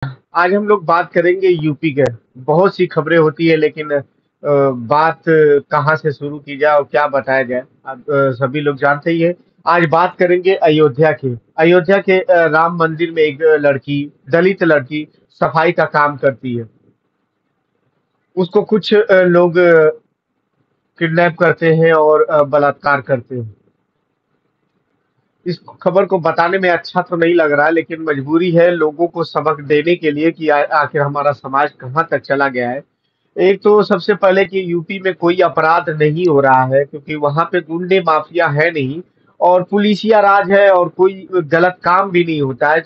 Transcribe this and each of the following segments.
आज हम लोग बात करेंगे यूपी के। बहुत सी खबरें होती है लेकिन बात कहाँ से शुरू की जाए और क्या बताया जाए अब सभी लोग जानते ही है। आज बात करेंगे अयोध्या की। अयोध्या के राम मंदिर में एक लड़की, दलित लड़की सफाई का काम करती है। उसको कुछ लोग किडनैप करते हैं और बलात्कार करते हैं। इस खबर को बताने में अच्छा तो नहीं लग रहा है लेकिन मजबूरी है लोगों को सबक देने के लिए कि आखिर हमारा समाज कहाँ तक चला गया है। एक तो सबसे पहले कि यूपी में कोई अपराध नहीं हो रहा है क्योंकि वहाँ पे गुंडे माफिया है नहीं और पुलिसिया राज है और कोई गलत काम भी नहीं होता है।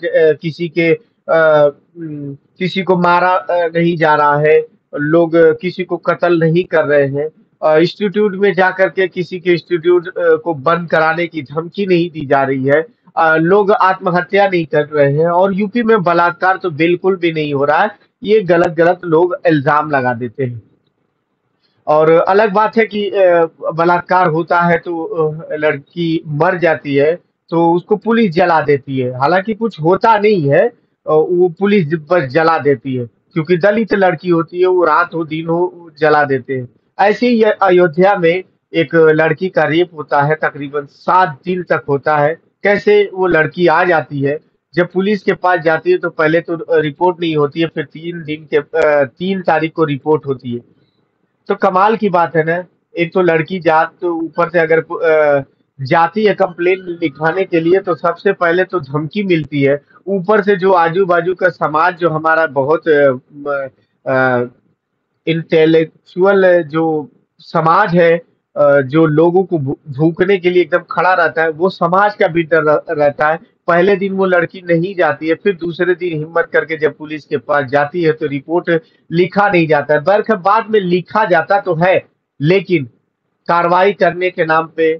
किसी को मारा नहीं जा रहा है। लोग किसी को कत्ल नहीं कर रहे हैं। इंस्टीट्यूट में जाकर के किसी के इंस्टीट्यूट को बंद कराने की धमकी नहीं दी जा रही है। लोग आत्महत्या नहीं कर रहे हैं और यूपी में बलात्कार तो बिल्कुल भी नहीं हो रहा है। ये गलत-गलत लोग इल्ज़ाम लगा देते हैं। और अलग बात है कि बलात्कार होता है तो लड़की मर जाती है तो उसको पुलिस जला देती है। हालाँकि कुछ होता नहीं है, वो पुलिस बस जला देती है क्योंकि दलित लड़की होती है, वो रात हो दिन हो वो जला देते हैं। ऐसे ही अयोध्या में एक लड़की का रेप होता है, तकरीबन 7 दिन तक होता है। कैसे वो लड़की आ जाती है, जब पुलिस के पास जाती है तो पहले तो रिपोर्ट नहीं होती है, फिर 3 तारीख को रिपोर्ट होती है। तो कमाल की बात है ना। एक तो लड़की जात तो ऊपर से अगर जाती है कंप्लेन लिखाने के लिए तो सबसे पहले तो धमकी मिलती है। ऊपर से जो आजू बाजू का समाज जो हमारा बहुत इंटेलेक्चुअल जो समाज है, जो लोगों को भूकने के लिए एकदम खड़ा रहता है, वो समाज का भी डर रहता है। पहले दिन वो लड़की नहीं जाती है, फिर दूसरे दिन हिम्मत करके जब पुलिस के पास जाती है तो रिपोर्ट लिखा नहीं जाता है। बल्कि बाद में लिखा जाता तो है, लेकिन कार्रवाई करने के नाम पे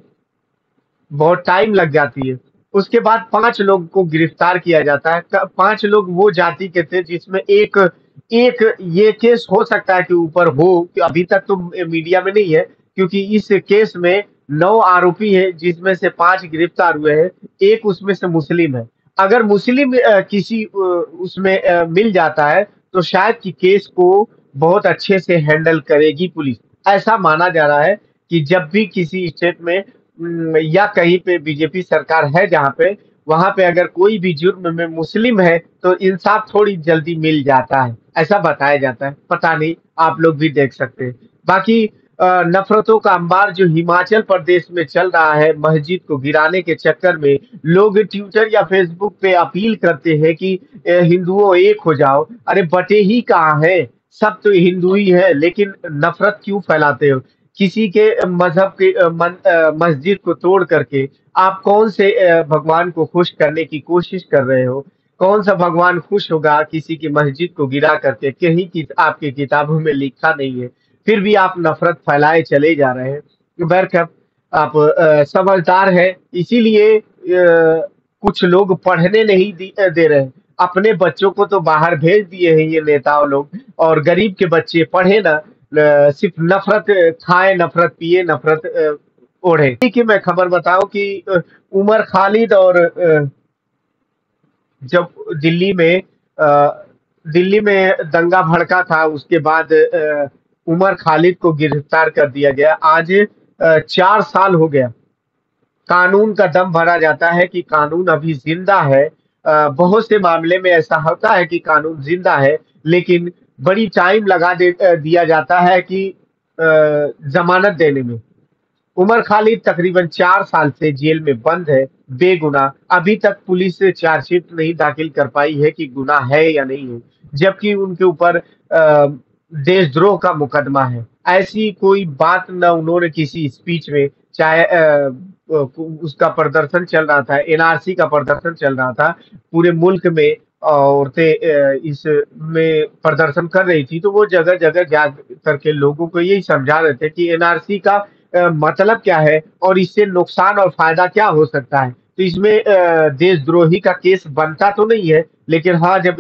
बहुत टाइम लग जाती है। उसके बाद 5 लोग को गिरफ्तार किया जाता है। 5 लोग वो जाति के थे जिसमें एक एक ये केस हो सकता है कि ऊपर हो, कि अभी तक तो मीडिया में नहीं है क्योंकि इस केस में 9 आरोपी हैं जिसमें से 5 गिरफ्तार हुए हैं। एक उसमें से मुस्लिम है। अगर मुस्लिम किसी उसमें मिल जाता है तो शायद कि केस को बहुत अच्छे से हैंडल करेगी पुलिस। ऐसा माना जा रहा है कि जब भी किसी स्टेट में या कहीं पे बीजेपी सरकार है जहाँ पे, वहाँ पे अगर कोई भी जुर्म में मुस्लिम है तो इंसाफ थोड़ी जल्दी मिल जाता है, ऐसा बताया जाता है। पता नहीं, आप लोग भी देख सकते हैं। बाकी नफ़रतों का अंबार जो हिमाचल प्रदेश में चल रहा है मस्जिद को गिराने के चक्कर में, लोग ट्विटर या फेसबुक पे अपील करते हैं कि हिंदुओं एक हो जाओ। अरे बटे ही कहाँ हैं? सब तो हिंदू ही है, लेकिन नफ़रत क्यों फैलाते हो? किसी के मज़हब के मस्जिद को तोड़ करके आप कौन से भगवान को खुश करने की कोशिश कर रहे हो? कौन-सा भगवान खुश होगा किसी की मस्जिद को गिरा करके? कहीं की आपकी किताबों में लिखा नहीं है, फिर भी आप नफ़रत फैलाए चले जा रहे हैं। बहरकैफ आप समझदार हैं, इसीलिए कुछ लोग पढ़ने नहीं दे रहे हैं। अपने बच्चों को तो बाहर भेज दिए हैं ये नेताओं लोग और गरीब के बच्चे पढ़े ना, सिर्फ नफ़रत खाएँ, नफ़रत पिए, नफ़रत ओढ़े। देखिए मैं खबर बताऊँ कि उमर खालिद और जब दिल्ली में दंगा भड़का था उसके बाद उमर खालिद को गिरफ्तार कर दिया गया। आज 4 साल हो गया। कानून का दम भरा जाता है कि कानून अभी जिंदा है। बहुत से मामले में ऐसा होता है कि कानून जिंदा है लेकिन बड़ी टाइम दिया जाता है कि जमानत देने में। उमर खालिद तकरीबन 4 साल से जेल में बंद है, बेगुनाह। अभी तक पुलिस चार्जशीट नहीं दाखिल कर पाई है कि गुनाह है या नहीं है, जबकि उनके ऊपर देशद्रोह का मुकदमा है। ऐसी कोई बात ना उन्होंने किसी स्पीच में, चाहे उसका प्रदर्शन चल रहा था, एनआरसी का प्रदर्शन चल रहा था, पूरे मुल्क में औरतें इसमें प्रदर्शन कर रही थी, तो वो जगह-जगह जा करके लोगों को यही समझा रहे थे कि एनआरसी का मतलब क्या है और इससे नुकसान और फ़ायदा क्या हो सकता है। तो इसमें देशद्रोही का केस बनता तो नहीं है, लेकिन हाँ, जब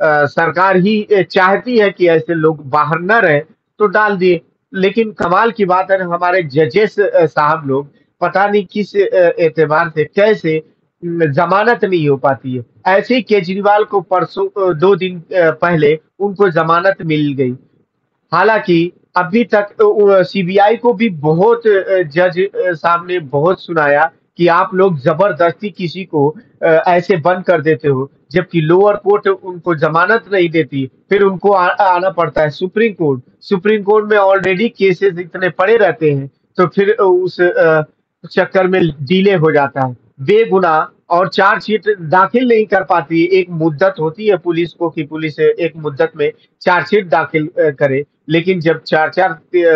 सरकार ही चाहती है कि ऐसे लोग बाहर ना रहें, तो डाल दिए। लेकिन कमाल की बात है ना, हमारे जजेस साहब लोग पता नहीं किस एतबार से कैसे जमानत नहीं हो पाती है। ऐसे ही केजरीवाल को परसों 2 दिन पहले उनको जमानत मिल गई। हालाँकि अभी तक सीबीआई को भी बहुत जज साहब ने बहुत सुनाया कि आप लोग ज़बरदस्ती किसी को ऐसे बंद कर देते हो, जबकि लोअर कोर्ट उनको ज़मानत नहीं देती, फिर उनको आना पड़ता है सुप्रीम कोर्ट। सुप्रीम कोर्ट में ऑलरेडी केसेज़ इतने पड़े रहते हैं, तो फिर उस चक्कर में डिले हो जाता है। बेगुनाह और चार्जशीट दाखिल नहीं कर पाती है। एक मुद्दत होती है पुलिस को कि पुलिस एक मुद्दत में चार्जशीट दाखिल करे, लेकिन जब 4-4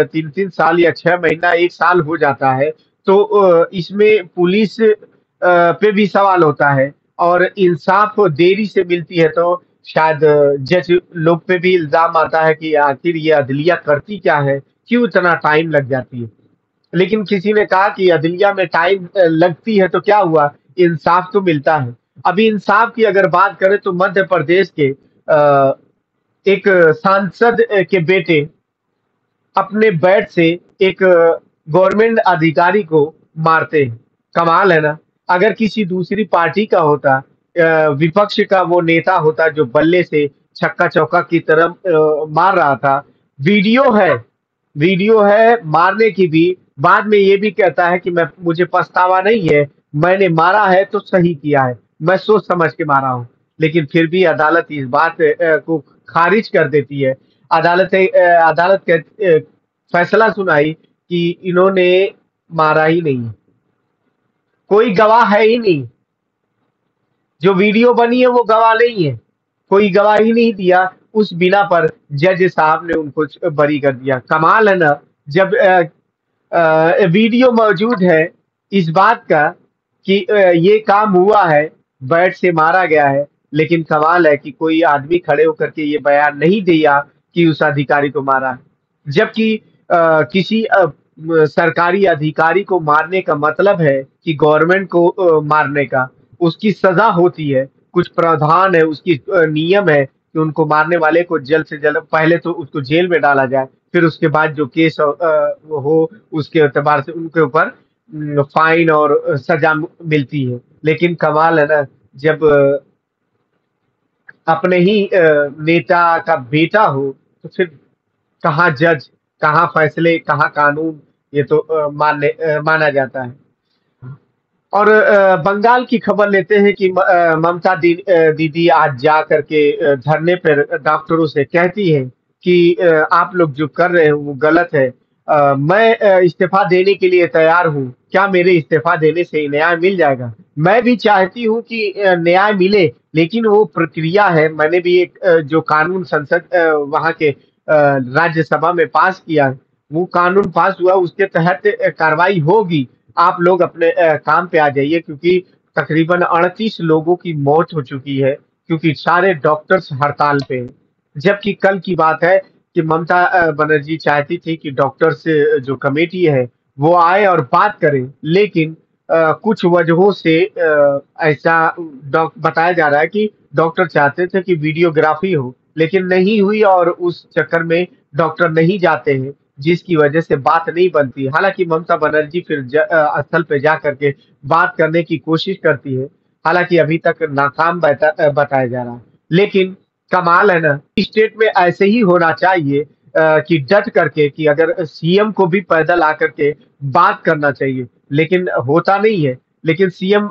3-3 साल या 6 महीना 1 साल हो जाता है, तो इसमें पुलिस पे भी सवाल होता है और इंसाफ देरी से मिलती है तो शायद जज लोग पे भी इल्ज़ाम आता है कि आखिर ये अदलिया करती क्या है? क्यों इतना टाइम लग जाती है? लेकिन किसी ने कहा कि अदलिया में टाइम लगती है तो क्या हुआ? इंसाफ तो मिलता है। अभी इंसाफ की अगर बात करें तो मध्य प्रदेश के एक सांसद के बेटे अपने बैट से एक गवर्नमेंट अधिकारी को मारते हैं। कमाल है ना? अगर किसी दूसरी पार्टी का होता, विपक्ष का वो नेता होता जो बल्ले से छक्का-चौका की तरह मार रहा था, वीडियो है वीडियो है मारने की भी, बाद में ये भी कहता है कि मैं मुझे पछतावा नहीं है, मैंने मारा है तो सही किया है, मैं सोच समझ के मारा हूँ। लेकिन फिर भी अदालत इस बात को खारिज कर देती है। अदालत फैसला सुनाई कि इन्होंने मारा ही नहीं है, कोई गवाह है ही नहीं, जो वीडियो बनी है वो गवाह नहीं है, कोई गवाही नहीं दिया, उस बिना पर जज साहब ने उनको बरी कर दिया। कमाल है ना? जब वीडियो मौजूद है इस बात का कि ये काम हुआ है, बैट से मारा गया है, लेकिन कमाल है कि कोई आदमी खड़े होकर के ये बयान नहीं दिया कि उस अधिकारी को मारा है। जबकि किसी सरकारी अधिकारी को मारने का मतलब है कि गवर्नमेंट को मारने का, उसकी सज़ा होती है, कुछ प्रावधान है, उसकी नियम है कि उनको मारने वाले को जल्द से जल्द पहले तो उसको जेल में डाला जाए, फिर उसके बाद जो केस हो उसके एतबार से उनके ऊपर फाइन और सज़ा मिलती है। लेकिन कमाल है ना, जब अपने ही नेता का बेटा हो, तो फिर कहाँ जज, कहाँ फैसले, कहाँ कानून, ये तो माना जाता है। और बंगाल की खबर लेते हैं कि ममता दीदी आज जा करके धरने पर डॉक्टरों से कहती हैं कि आप लोग जो कर रहे हो वो गलत है। मैं इस्तीफा देने के लिए तैयार हूँ। क्या मेरे इस्तीफा देने से न्याय मिल जाएगा? मैं भी चाहती हूँ कि न्याय मिले, लेकिन वो प्रक्रिया है। मैंने भी एक जो कानून संसद वहाँ के राज्यसभा में पास किया, वो कानून पास हुआ, उसके तहत कार्रवाई होगी। आप लोग अपने काम पे आ जाइए, क्योंकि तकरीबन 38 लोगों की मौत हो चुकी है, क्योंकि सारे डॉक्टर्स हड़ताल पे हैं। जबकि कल की बात है कि ममता बनर्जी चाहती थी कि डॉक्टर्स जो कमेटी है वो आए और बात करे, लेकिन कुछ वजहों से ऐसा बताया जा रहा है कि डॉक्टर चाहते थे कि वीडियोग्राफी हो, लेकिन नहीं हुई और उस चक्कर में डॉक्टर नहीं जाते हैं, जिसकी वजह से बात नहीं बनती। हालाँकि ममता बनर्जी फिर स्थल पे जा करके बात करने की कोशिश करती है, हालाँकि अभी तक नाकाम बताया जा रहा है। लेकिन कमाल है ना, स्टेट में ऐसे ही होना चाहिए कि डट करके कि अगर सीएम को भी पैदल आकर के बात करना चाहिए, लेकिन होता नहीं है। लेकिन सीएम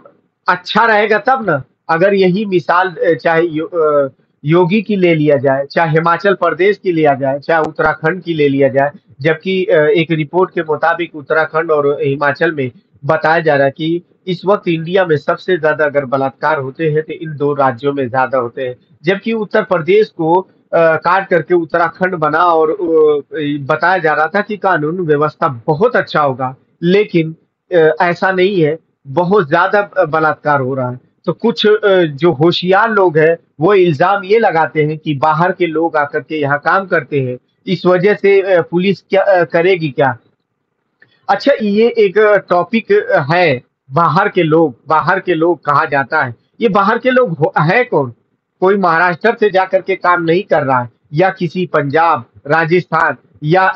अच्छा रहेगा तब ना, अगर यही मिसाल चाहे योगी की ले लिया जाए, चाहे हिमाचल प्रदेश की लिया जाए, चाहे उत्तराखंड की ले लिया जाए, जबकि एक रिपोर्ट के मुताबिक उत्तराखंड और हिमाचल में बताया जा रहा है कि इस वक़्त इंडिया में सबसे ज़्यादा अगर बलात्कार होते हैं तो इन 2 राज्यों में ज़्यादा होते हैं। जबकि उत्तर प्रदेश को काट करके उत्तराखंड बना और बताया जा रहा था कि कानून व्यवस्था बहुत अच्छा होगा, लेकिन ऐसा नहीं है, बहुत ज़्यादा बलात्कार हो रहा है। तो कुछ जो होशियार लोग हैं, वो इल्ज़ाम ये लगाते हैं कि बाहर के लोग आकर के यहाँ काम करते हैं, इस वजह से पुलिस क्या करेगी क्या? अच्छा, ये एक टॉपिक है, बाहर के लोग कहा जाता है। ये बाहर के लोग है कौन? कोई महाराष्ट्र से जाकर के काम नहीं कर रहा है, या किसी पंजाब, राजस्थान या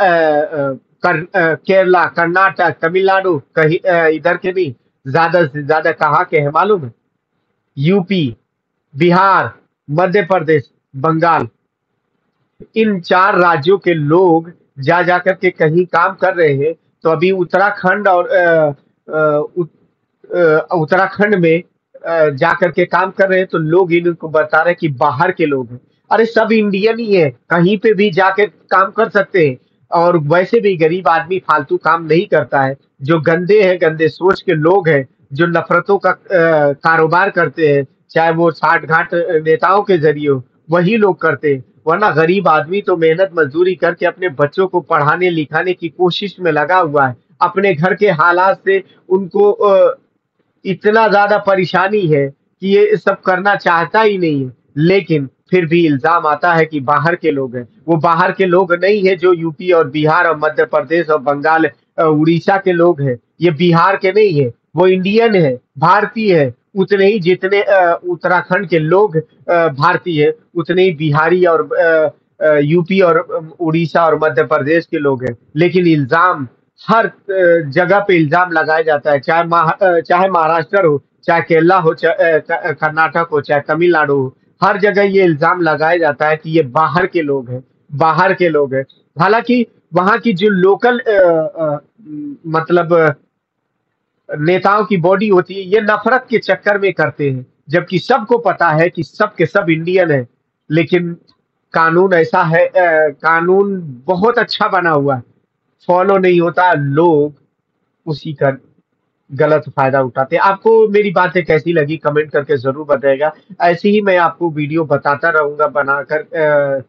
केरला, कर्नाटक, तमिलनाडु कहीं इधर के नहीं, ज़्यादा से ज़्यादा कहाँ के हैं मालूम है? यूपी, बिहार, मध्य प्रदेश, बंगाल, इन 4 राज्यों के लोग जा जाकर के कहीं काम कर रहे हैं, तो अभी उत्तराखंड और उत्तराखंड में जाकर के काम कर रहे हैं, तो लोग इनको बता रहे हैं कि बाहर के लोग हैं। अरे सब इंडियन ही है, कहीं पे भी जाके काम कर सकते हैं। और वैसे भी गरीब आदमी फालतू काम नहीं करता है। जो गंदे हैं, गंदे सोच के लोग हैं, जो नफरतों का कारोबार करते हैं, चाहे वो साठ घाट नेताओं के जरिए हो, वही लोग करते हैं। वरना गरीब आदमी तो मेहनत मजदूरी करके अपने बच्चों को पढ़ाने लिखाने की कोशिश में लगा हुआ है। अपने घर के हालात से उनको इतना ज्यादा परेशानी है कि ये सब करना चाहता ही नहीं है। लेकिन फिर भी इल्जाम आता है कि बाहर के लोग हैं। वो बाहर के लोग नहीं है जो यूपी और बिहार और मध्य प्रदेश और बंगाल उड़ीसा के लोग हैं। ये बिहार के नहीं है, वो इंडियन है, भारतीय है। उतने ही जितने उत्तराखंड के लोग भारतीय है, उतने ही बिहारी और यूपी और उड़ीसा और मध्य प्रदेश के लोग हैं। लेकिन इल्जाम हर जगह पे इल्जाम लगाया जाता है, चाहे महाराष्ट्र हो, चाहे केरला हो, चाहे कर्नाटक हो, चाहे तमिलनाडु हो। हर जगह ये इल्जाम लगाया जाता है कि ये बाहर के लोग हैं, बाहर के लोग हैं। हालांकि वहां की जो लोकल मतलब नेताओं की बॉडी होती है, ये नफरत के चक्कर में करते हैं, जबकि सबको पता है कि सब के सब इंडियन है। लेकिन कानून ऐसा है, कानून बहुत अच्छा बना हुआ है, फॉलो नहीं होता, लोग उसी का गलत फायदा उठाते हैं। आपको मेरी बातें कैसी लगी कमेंट करके जरूर बताएगा। ऐसे ही मैं आपको वीडियो बताता रहूंगा, बनाकर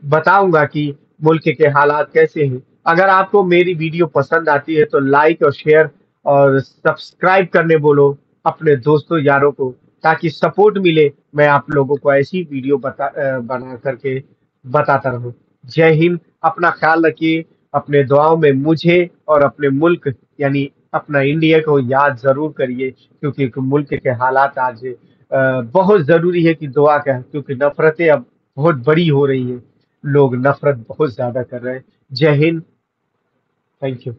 बताऊंगा कि मुल्क के हालात कैसे हैं। अगर आपको मेरी वीडियो पसंद आती है तो लाइक और शेयर और सब्सक्राइब करने बोलो अपने दोस्तों यारों को, ताकि सपोर्ट मिले। मैं आप लोगों को ऐसी वीडियो बना करके बताता रहूं। जय हिंद, अपना ख्याल रखिए। अपने दुआओं में मुझे और अपने मुल्क यानी अपना इंडिया को याद जरूर करिए, क्योंकि मुल्क के हालात आज बहुत जरूरी है कि दुआ करें, क्योंकि नफरतें अब बहुत बड़ी हो रही हैं। लोग नफरत बहुत ज्यादा कर रहे हैं। जय हिंद, थैंक यू।